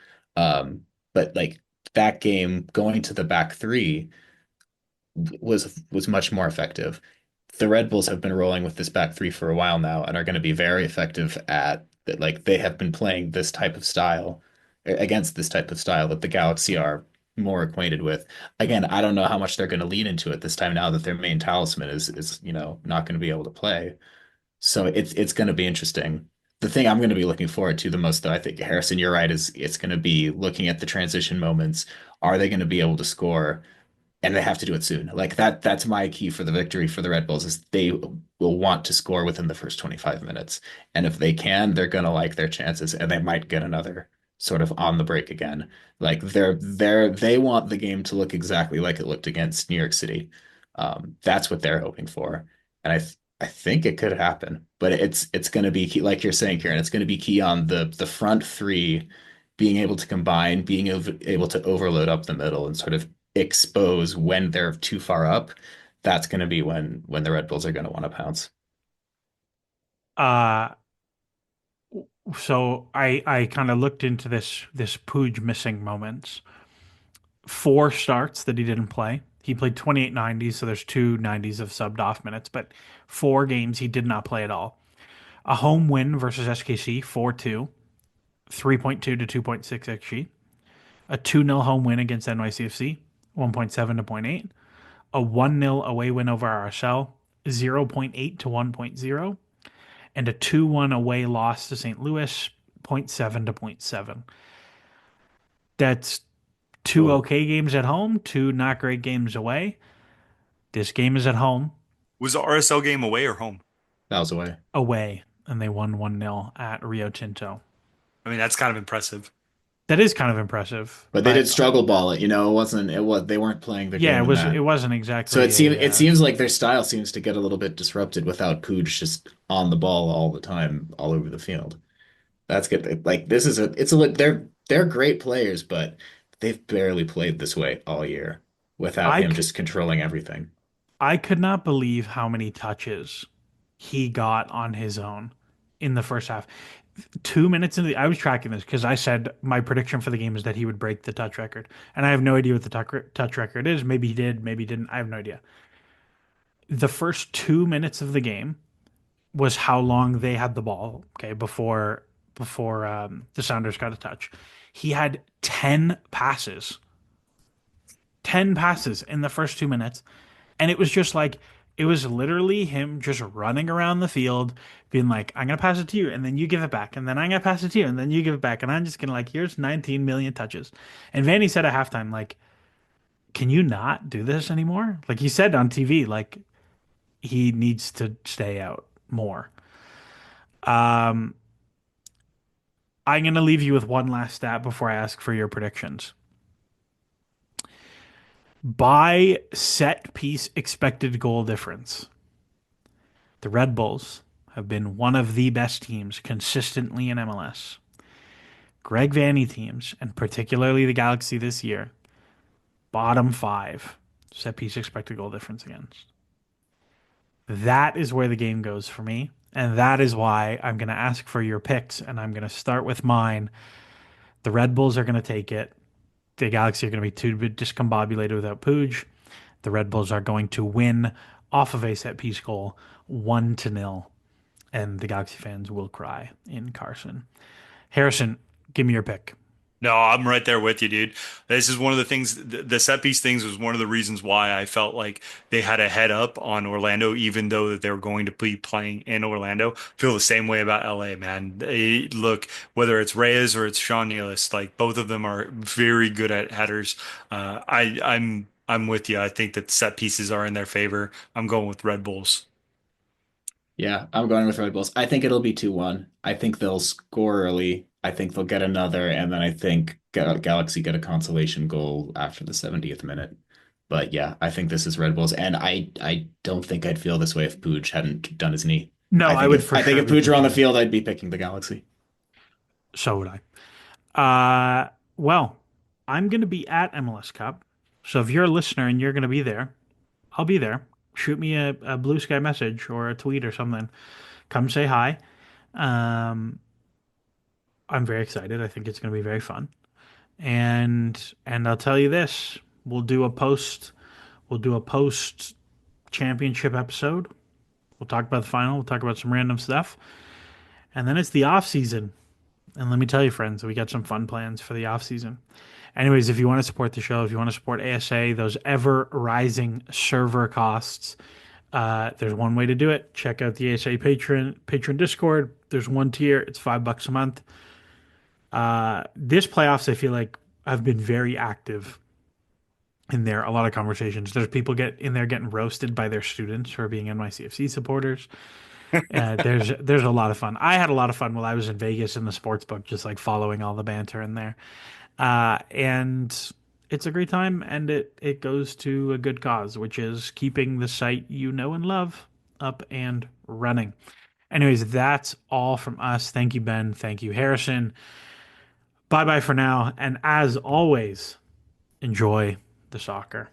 B: But like that game going to the back three was much more effective. The Red Bulls have been rolling with this back three for a while now and are going to be very effective at that. Like they have been playing this type of style against this type of style that the Galaxy are more acquainted with. Again, I don't know how much they're going to lean into it this time now that their main talisman is not going to be able to play. So it's going to be interesting. The thing I'm going to be looking forward to the most, though, I think Harrison, you're right, is it's going to be looking at the transition moments. Are they going to be able to score? And they have to do it soon. Like that's my key for the victory for the Red Bulls is they will want to score within the first 25 minutes. And if they can, they're gonna like their chances and they might get another sort of on the break again. Like they want the game to look exactly like it looked against New York City. That's what they're hoping for. And I think it could happen, but it's going to be key, like you're saying, Kieran. It's going to be key on the front three being able to combine, being able to overload up the middle and sort of expose when they're too far up. That's going to be when the Red Bulls are going to want to pounce.
A: Uh so I kind of looked into this Puig missing moments. Four starts that he didn't play. He played 28 90s, so there's two 90s of subbed off minutes, but four games he did not play at all. A home win versus SKC 4-2, 3.2 to 2.6 XG. A 2-0 home win against NYCFC, 1.7 to zero point 0.8. A 1-0 away win over RSL, 0.8 to 1.0. And a 2-1 away loss to St. Louis, zero point 0.7 to zero point 0.7. That's two
B: Oh,
A: okay games at home, two not great games away. This game is at home,
C: Was the RSL game away or home?
B: that was away.
A: away, and they won 1-0 at Rio Tinto.
C: I mean, that's kind of impressive.
A: That is kind of impressive,
B: But they did
A: but
B: struggle ball it. It was they weren't playing their
A: yeah,
B: game in
A: it
B: that.
A: wasn't
B: So it
A: exactly
B: seems it
A: a
B: seems like their style seems to get a little bit disrupted without Puig just on the ball all the time, all over the field. That's good. Like this is a it's a they're great players, but they've barely played this way all year without
A: I
B: him
A: c-
B: just controlling everything.
A: I could not believe how many touches he got on his own in the first half. 2 minutes into I was tracking this because I said my prediction for the game is that he would break the touch record, and I have no idea what the touch record is. Maybe he did, maybe he didn't. I have no idea. The first 2 minutes of the game was how long they had the ball. Okay, before the Sounders got a touch, he had 10 passes in the first 2 minutes. And it was just like, it was literally him just running around the field, being like, I'm going to pass it to you, and then you give it back. And then I'm going to pass it to you, and then you give it back. And I'm just going to, like, here's 19 million touches. And Vanny said at halftime, like, can you not do this anymore? Like, he said on TV, like, he needs to stay out more. Um, I'm going to leave you with one last stat before I ask for your predictions. By set piece expected goal difference, the Red Bulls have been one of the best teams consistently in MLS. Greg Vanney teams, and particularly the Galaxy this year, bottom five set piece expected goal difference against. That is where the game goes for me. And that is why I'm going to ask for your picks. And I'm going to start with mine. The Red Bulls are going to take it. The Galaxy are going to be too discombobulated without Puig. The Red Bulls are going to win off of a set piece goal 1-0. And the Galaxy fans will cry in Carson. Harrison, give me your pick.
C: No, I'm right there with you, dude. This is one of the things, the set piece things was one of the reasons why I felt like they had a head up on Orlando, even though that they were going to be playing in Orlando. Feel the same way about LA, man. Look, whether it's Reyes or it's Sean Nealis, like both of them are very good at headers. I'm with you. I think that set pieces are in their favor. I'm going with Red Bulls.
B: Yeah, I'm going with Red Bulls. I think it'll be 2-1. I think they'll score early. I think they'll get another, and then I think Galaxy get a consolation goal after the 70th minute. But yeah, I think this is Red Bulls, and I don't think I'd feel this way if Puig hadn't done his knee.
A: No, I would
B: I think
A: sure
B: if
A: be
B: Puig were on the
A: picking.
B: field, I'd be picking the Galaxy.
A: So would I. Well, I'm going to be at MLS Cup. So if you're a listener and you're going to be there, I'll be there. Shoot me a blue sky message or a tweet or something. Come say hi. Um, I'm very excited. I think it's going to be very fun. And I'll tell you this: we'll do a post championship episode. We'll talk about the final. We'll talk about some random stuff, and then it's the off season. And let me tell you, friends, we got some fun plans for the off season. Anyways, if you want to support the show, if you want to support ASA, those ever rising server costs, there's one way to do it. Check out the ASA patron Discord. There's one tier. It's $5 a month. This playoffs, I feel like I've been very active in there. A lot of conversations. There's people get in there getting roasted by their students for being NYCFC supporters. There's a lot of fun. I had a lot of fun while I was in Vegas in the sports book, just like following all the banter in there. And it's a great time, and it goes to a good cause, which is keeping the site you know and love up and running. Anyways, that's all from us. Thank you, Ben. Thank you, Harrison. Bye bye for now. And as always, enjoy the soccer.